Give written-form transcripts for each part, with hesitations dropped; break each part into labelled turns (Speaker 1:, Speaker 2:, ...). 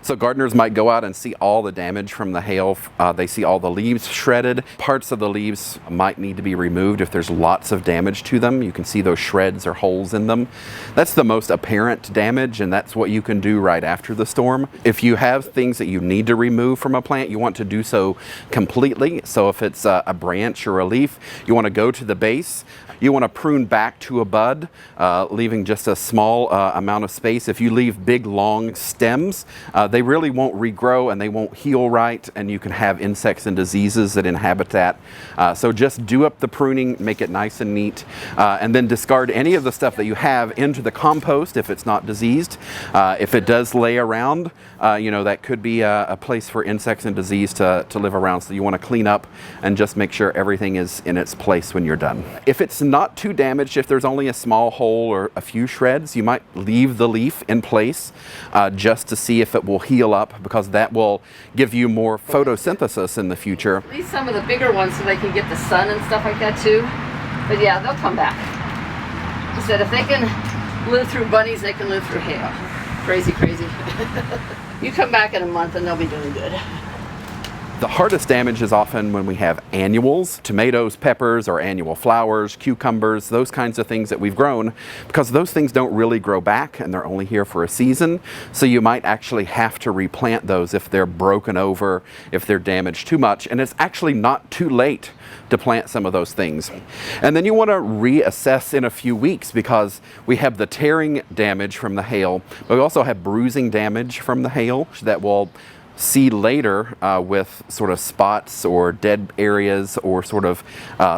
Speaker 1: So gardeners might go out and see all the damage from the hail. They see all the leaves shredded. Parts of the leaves might need to be removed if there's lots of damage to them. You can see those shreds or holes in them. That's the most apparent damage, and that's what you can do right after the storm. If you have things that you need to remove from a plant, you want to do so completely. So if it's a branch or a leaf, you want to go to the base. You want to prune back to a bud, leaving just a small amount of space. If you leave big, long stems, they really won't regrow and they won't heal right, and you can have insects and diseases that inhabit that. So just do up the pruning, make it nice and neat, and then discard any of the stuff that you have into the compost if it's not diseased. If it does lay around, that could be a place for insects and disease to live around. So you want to clean up and just make sure everything is in its place when you're done. If it's not too damaged, if there's only a small hole or a few shreds, you might leave the leaf in place just to see if it will heal up, because that will give you more photosynthesis in the future.
Speaker 2: At least some of the bigger ones so they can get the sun and stuff like that too. But yeah, they'll come back. He said if they can live through bunnies, they can live through hail. Crazy, crazy. You come back in a month and they'll be doing good.
Speaker 1: The hardest damage is often when we have annuals, tomatoes, peppers, or annual flowers, cucumbers, those kinds of things that we've grown, because those things don't really grow back and they're only here for a season. So you might actually have to replant those if they're broken over, if they're damaged too much. And it's actually not too late to plant some of those things. And then you want to reassess in a few weeks, because we have the tearing damage from the hail, but we also have bruising damage from the hail that will see later with sort of spots or dead areas or sort of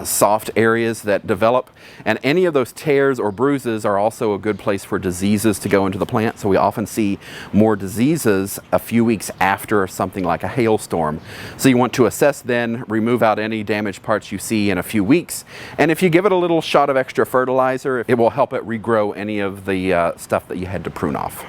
Speaker 1: soft areas that develop. And any of those tears or bruises are also a good place for diseases to go into the plant. So we often see more diseases a few weeks after something like a hailstorm. So you want to assess then, remove out any damaged parts you see in a few weeks. And if you give it a little shot of extra fertilizer, it will help it regrow any of the stuff that you had to prune off.